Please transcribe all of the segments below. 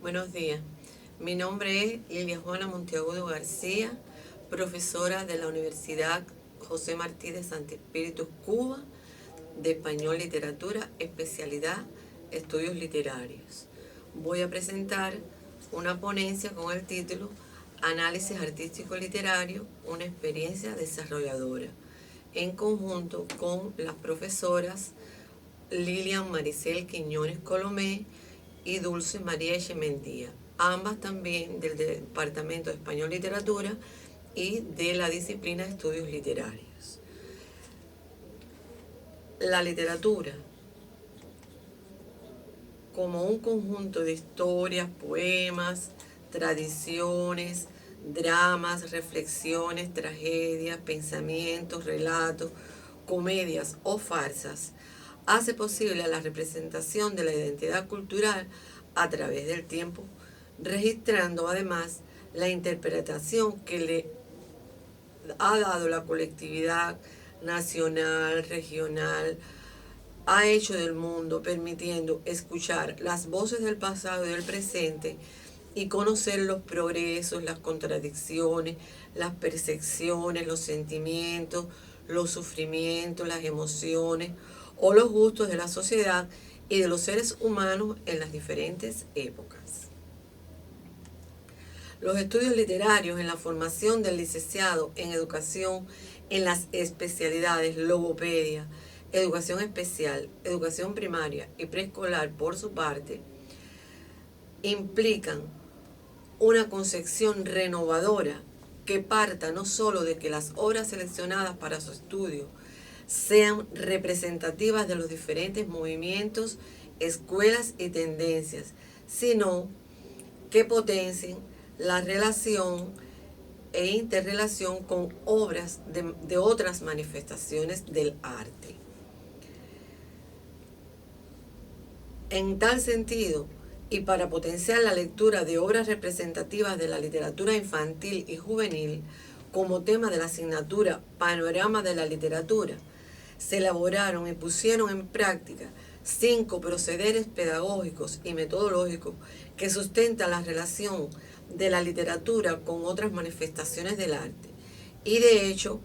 Buenos días. Mi nombre es Lilia Juana Monteagudo García, profesora de la Universidad José Martí de Santi Espíritu, Cuba, de Español Literatura, especialidad Estudios Literarios. Voy a presentar una ponencia con el título Análisis Artístico Literario, una experiencia desarrolladora, en conjunto con las profesoras Lilian Maricel Quiñones Colomé y Dulce María Echemendía, ambas también del Departamento de Español Literatura y de la disciplina de Estudios Literarios. La literatura, como un conjunto de historias, poemas, tradiciones, dramas, reflexiones, tragedias, pensamientos, relatos, comedias o farsas, hace posible la representación de la identidad cultural a través del tiempo, registrando además la interpretación que le ha dado la colectividad nacional, regional, ha hecho del mundo, permitiendo escuchar las voces del pasado y del presente y conocer los progresos, las contradicciones, las percepciones, los sentimientos, los sufrimientos, las emociones o los gustos de la sociedad y de los seres humanos en las diferentes épocas. Los estudios literarios en la formación del licenciado en educación en las especialidades logopedia, educación especial, educación primaria y preescolar por su parte, implican una concepción renovadora que parta no solo de que las obras seleccionadas para su estudio sean representativas de los diferentes movimientos, escuelas y tendencias, sino que potencien la relación e interrelación con obras de otras manifestaciones del arte. En tal sentido, y para potenciar la lectura de obras representativas de la literatura infantil y juvenil como tema de la asignatura Panorama de la Literatura, se elaboraron y pusieron en práctica 5 procederes pedagógicos y metodológicos que sustentan la relación de la literatura con otras manifestaciones del arte. Y de hecho,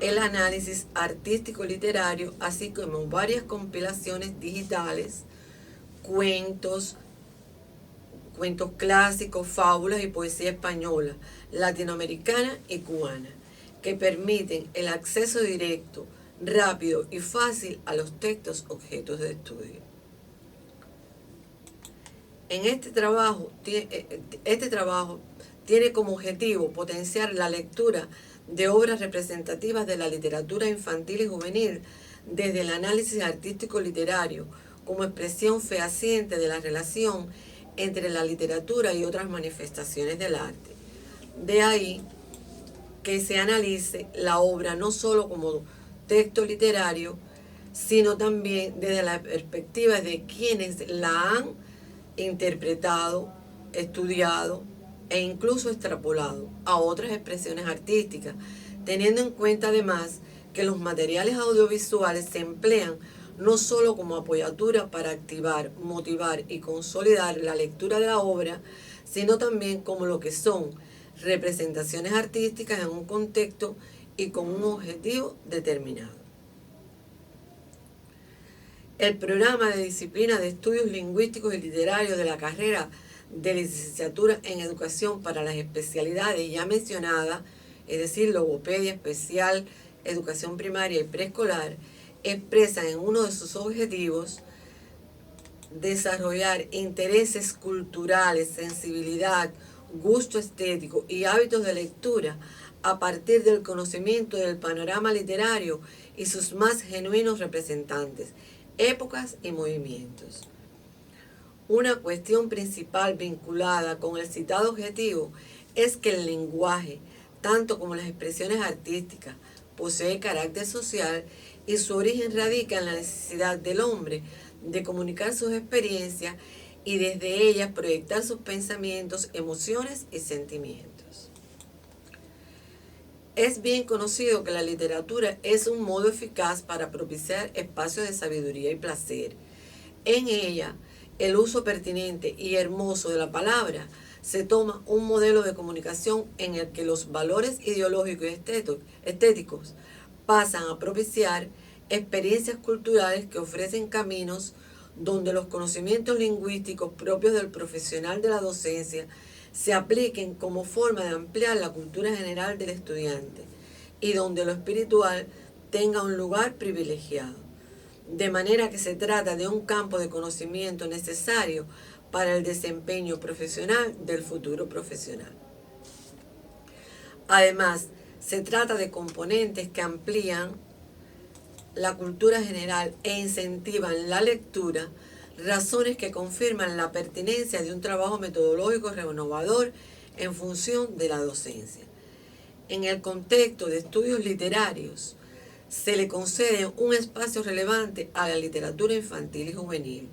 el análisis artístico-literario, así como varias compilaciones digitales, cuentos clásicos, fábulas y poesía española, latinoamericana y cubana, que permiten el acceso directo, rápido y fácil a los textos objetos de estudio. Este trabajo tiene como objetivo potenciar la lectura de obras representativas de la literatura infantil y juvenil desde el análisis artístico-literario como expresión fehaciente de la relación entre la literatura y otras manifestaciones del arte. De ahí que se analice la obra no solo como texto literario, sino también desde la perspectiva de quienes la han interpretado, estudiado e incluso extrapolado a otras expresiones artísticas, teniendo en cuenta además que los materiales audiovisuales se emplean no solo como apoyatura para activar, motivar y consolidar la lectura de la obra, sino también como lo que son representaciones artísticas en un contexto y con un objetivo determinado. El programa de disciplina de estudios lingüísticos y literarios de la carrera de licenciatura en educación para las especialidades ya mencionadas, es decir, logopedia especial, educación primaria y preescolar, expresan en uno de sus objetivos desarrollar intereses culturales, sensibilidad, gusto estético y hábitos de lectura a partir del conocimiento del panorama literario y sus más genuinos representantes, épocas y movimientos. Una cuestión principal vinculada con el citado objetivo es que el lenguaje, tanto como las expresiones artísticas, posee carácter social y su origen radica en la necesidad del hombre de comunicar sus experiencias y desde ellas proyectar sus pensamientos, emociones y sentimientos. Es bien conocido que la literatura es un modo eficaz para propiciar espacios de sabiduría y placer. En ella el uso pertinente y hermoso de la palabra, se toma un modelo de comunicación en el que los valores ideológicos y estéticos pasan a propiciar experiencias culturales que ofrecen caminos donde los conocimientos lingüísticos propios del profesional de la docencia se apliquen como forma de ampliar la cultura general del estudiante y donde lo espiritual tenga un lugar privilegiado. De manera que se trata de un campo de conocimiento necesario para el desempeño profesional del futuro profesional. Además, se trata de componentes que amplían la cultura general e incentivan la lectura, razones que confirman la pertinencia de un trabajo metodológico renovador en función de la docencia. En el contexto de estudios literarios, se le concede un espacio relevante a la literatura infantil y juvenil,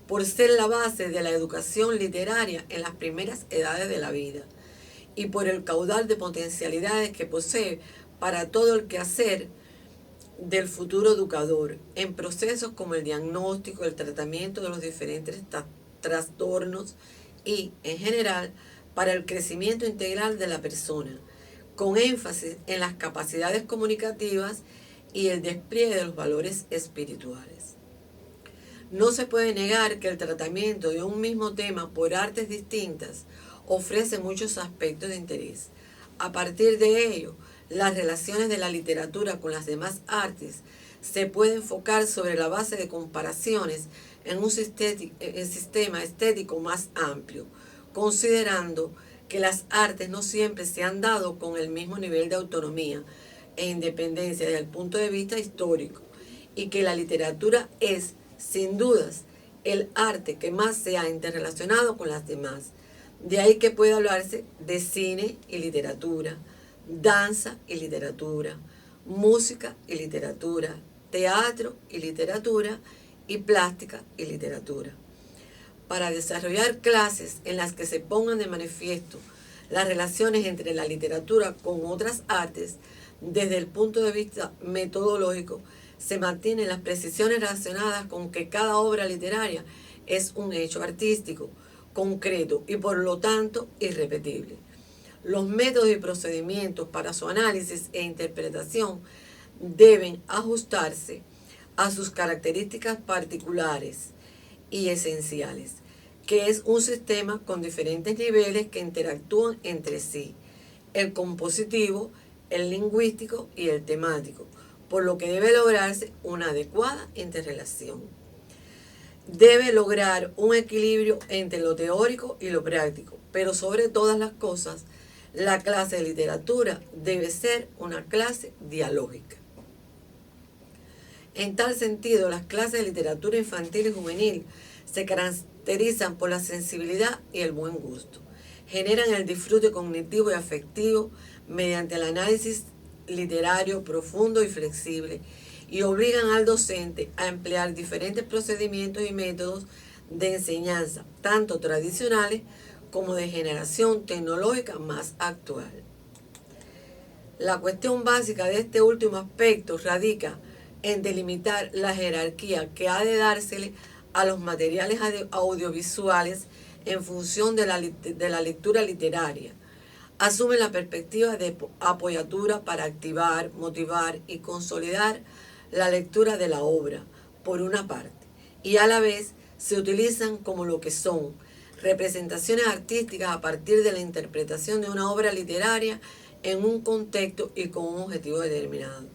por ser la base de la educación literaria en las primeras edades de la vida, y por el caudal de potencialidades que posee para todo el quehacer del futuro educador, en procesos como el diagnóstico, el tratamiento de los diferentes trastornos y, en general, para el crecimiento integral de la persona, con énfasis en las capacidades comunicativas y el despliegue de los valores espirituales. No se puede negar que el tratamiento de un mismo tema por artes distintas ofrece muchos aspectos de interés. A partir de ello, las relaciones de la literatura con las demás artes se puede enfocar sobre la base de comparaciones en un sistema estético más amplio, considerando que las artes no siempre se han dado con el mismo nivel de autonomía e independencia desde el punto de vista histórico, y que la literatura es, sin dudas, el arte que más se ha interrelacionado con las demás. De ahí que puede hablarse de cine y literatura, danza y literatura, música y literatura, teatro y literatura, y plástica y literatura. Para desarrollar clases en las que se pongan de manifiesto las relaciones entre la literatura con otras artes, desde el punto de vista metodológico, se mantienen las precisiones relacionadas con que cada obra literaria es un hecho artístico, concreto y por lo tanto irrepetible. Los métodos y procedimientos para su análisis e interpretación deben ajustarse a sus características particulares y esenciales, que es un sistema con diferentes niveles que interactúan entre sí, el compositivo, el lingüístico y el temático, por lo que debe lograrse una adecuada interrelación. Debe lograr un equilibrio entre lo teórico y lo práctico, pero sobre todas las cosas, la clase de literatura debe ser una clase dialógica. En tal sentido, las clases de literatura infantil y juvenil se caracterizan por la sensibilidad y el buen gusto. Generan el disfrute cognitivo y afectivo mediante el análisis literario profundo y flexible, y obligan al docente a emplear diferentes procedimientos y métodos de enseñanza, tanto tradicionales como de generación tecnológica más actual. La cuestión básica de este último aspecto radica en delimitar la jerarquía que ha de dársele a los materiales audiovisuales en función de la lectura literaria. Asume la perspectiva de apoyatura para activar, motivar y consolidar la lectura de la obra, por una parte, y a la vez se utilizan como lo que son, representaciones artísticas a partir de la interpretación de una obra literaria en un contexto y con un objetivo determinado.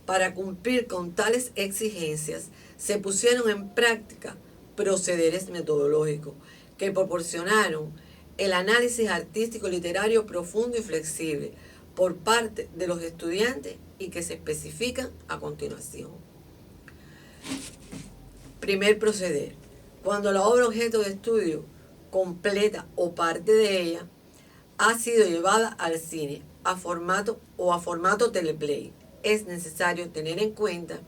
Para cumplir con tales exigencias, se pusieron en práctica procederes metodológicos que proporcionaron el análisis artístico literario profundo y flexible por parte de los estudiantes y que se especifican a continuación. Primer proceder. Cuando la obra objeto de estudio, completa o parte de ella, ha sido llevada al cine a formato teleplay, es necesario tener en cuenta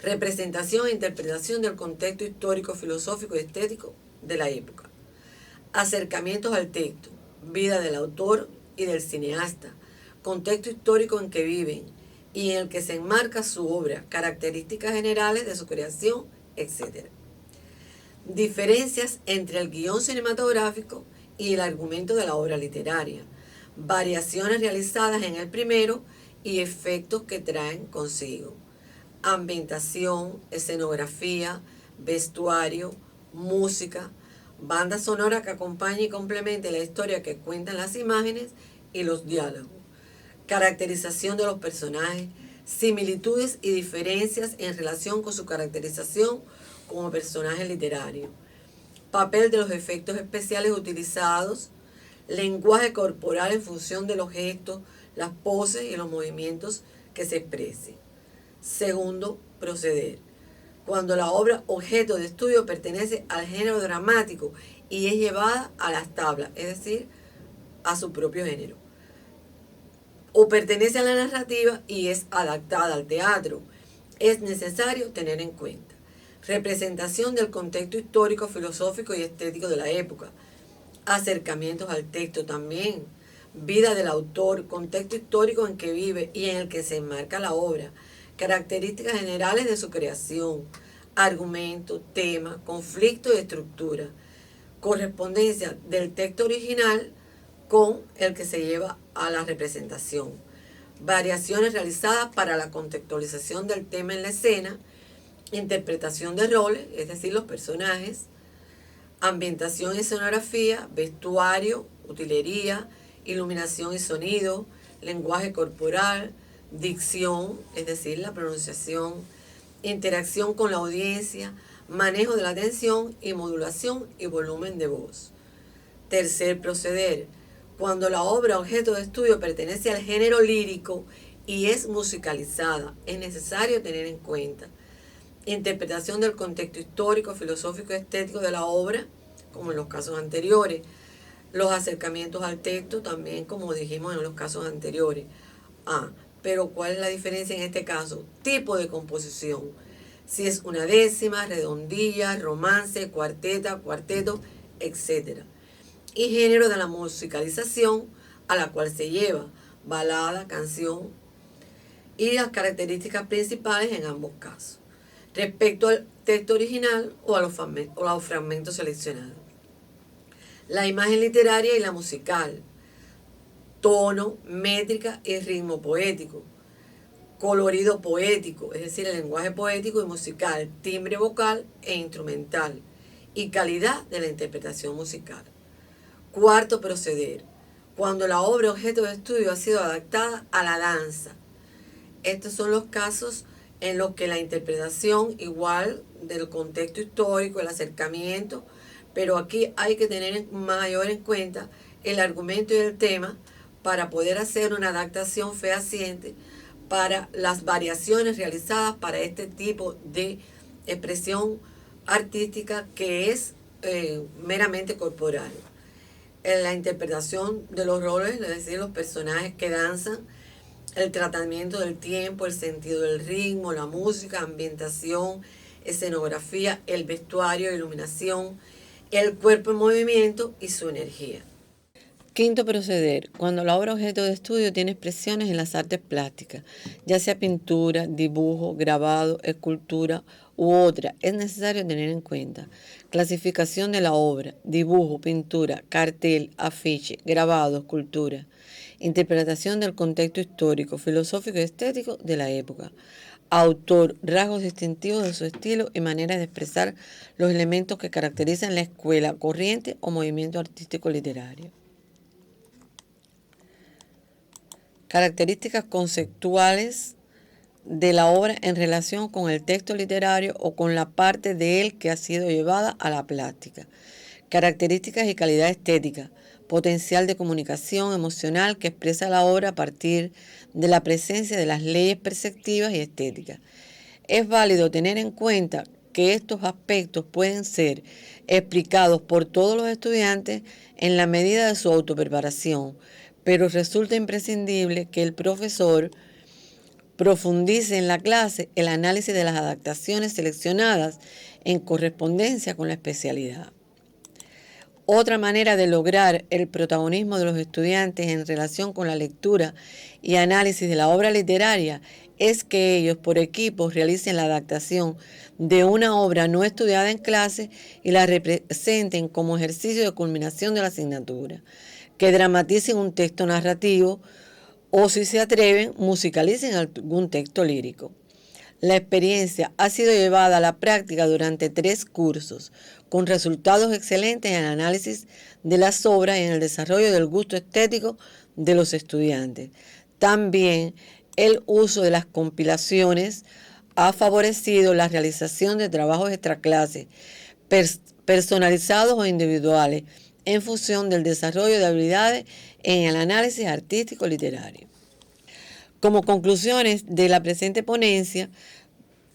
representación e interpretación del contexto histórico, filosófico y estético de la época, acercamientos al texto, vida del autor y del cineasta, contexto histórico en que viven y en el que se enmarca su obra, características generales de su creación, etc. Diferencias entre el guión cinematográfico y el argumento de la obra literaria. Variaciones realizadas en el primero y efectos que traen consigo. Ambientación, escenografía, vestuario, música, banda sonora que acompañe y complemente la historia que cuentan las imágenes y los diálogos. Caracterización de los personajes, similitudes y diferencias en relación con su caracterización como personaje literario. Papel de los efectos especiales utilizados, lenguaje corporal en función de los gestos, las poses y los movimientos que se expresen. Segundo, proceder. Cuando la obra objeto de estudio pertenece al género dramático y es llevada a las tablas, es decir, a su propio género. O pertenece a la narrativa y es adaptada al teatro, es necesario tener en cuenta. Representación del contexto histórico, filosófico y estético de la época. Acercamientos al texto también. Vida del autor, contexto histórico en que vive y en el que se enmarca la obra. Características generales de su creación. Argumento, tema, conflicto y estructura. Correspondencia del texto original con el que se lleva a la representación. Variaciones realizadas para la contextualización del tema en la escena. Interpretación de roles, es decir, los personajes. Ambientación y escenografía, vestuario, utilería, iluminación y sonido, lenguaje corporal, dicción, es decir, la pronunciación, interacción con la audiencia, manejo de la atención y modulación y volumen de voz. Tercer proceder. Cuando la obra objeto de estudio pertenece al género lírico y es musicalizada, es necesario tener en cuenta interpretación del contexto histórico, filosófico y estético de la obra, como en los casos anteriores. Los acercamientos al texto también, como dijimos en los casos anteriores. Pero ¿cuál es la diferencia en este caso? Tipo de composición. Si es una décima, redondilla, romance, cuarteta, cuarteto, etc. Y género de la musicalización a la cual se lleva, balada, canción, y las características principales en ambos casos, respecto al texto original o a los fragmentos seleccionados. La imagen literaria y la musical, tono, métrica y ritmo poético, colorido poético, es decir, el lenguaje poético y musical, timbre vocal e instrumental, y calidad de la interpretación musical. Cuarto proceder, cuando la obra objeto de estudio ha sido adaptada a la danza. Estos son los casos en los que la interpretación igual del contexto histórico, el acercamiento, pero aquí hay que tener mayor en cuenta el argumento y el tema para poder hacer una adaptación fehaciente para las variaciones realizadas para este tipo de expresión artística que es meramente corporal. En la interpretación de los roles, es decir, los personajes que danzan, el tratamiento del tiempo, el sentido del ritmo, la música, ambientación, escenografía, el vestuario, iluminación, el cuerpo en movimiento y su energía. Quinto proceder, cuando la obra objeto de estudio tiene expresiones en las artes plásticas, ya sea pintura, dibujo, grabado, escultura u otra, es necesario tener en cuenta clasificación de la obra, dibujo, pintura, cartel, afiche, grabado, escultura, interpretación del contexto histórico, filosófico y estético de la época, autor, rasgos distintivos de su estilo y maneras de expresar los elementos que caracterizan la escuela, corriente o movimiento artístico literario. Características conceptuales de la obra en relación con el texto literario o con la parte de él que ha sido llevada a la plástica. Características y calidad estética. Potencial de comunicación emocional que expresa la obra a partir de la presencia de las leyes perceptivas y estéticas. Es válido tener en cuenta que estos aspectos pueden ser explicados por todos los estudiantes en la medida de su autopreparación, pero resulta imprescindible que el profesor profundice en la clase el análisis de las adaptaciones seleccionadas en correspondencia con la especialidad. Otra manera de lograr el protagonismo de los estudiantes en relación con la lectura y análisis de la obra literaria es que ellos por equipos realicen la adaptación de una obra no estudiada en clase y la representen como ejercicio de culminación de la asignatura, que dramaticen un texto narrativo o, si se atreven, musicalicen algún texto lírico. La experiencia ha sido llevada a la práctica durante 3 cursos, con resultados excelentes en el análisis de las obras y en el desarrollo del gusto estético de los estudiantes. También el uso de las compilaciones ha favorecido la realización de trabajos extraclases, personalizados o individuales, en función del desarrollo de habilidades en el análisis artístico literario. Como conclusiones de la presente ponencia,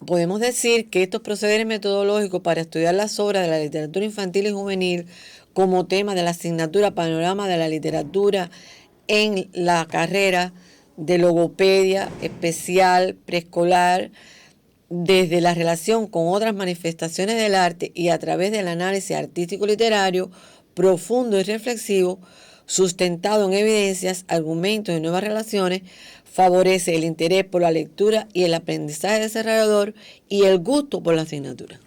podemos decir que estos procederes metodológicos para estudiar las obras de la literatura infantil y juvenil como tema de la asignatura Panorama de la Literatura en la carrera de logopedia especial preescolar, desde la relación con otras manifestaciones del arte y a través del análisis artístico literario profundo y reflexivo, sustentado en evidencias, argumentos y nuevas relaciones, favorece el interés por la lectura y el aprendizaje desarrollador y el gusto por la asignatura.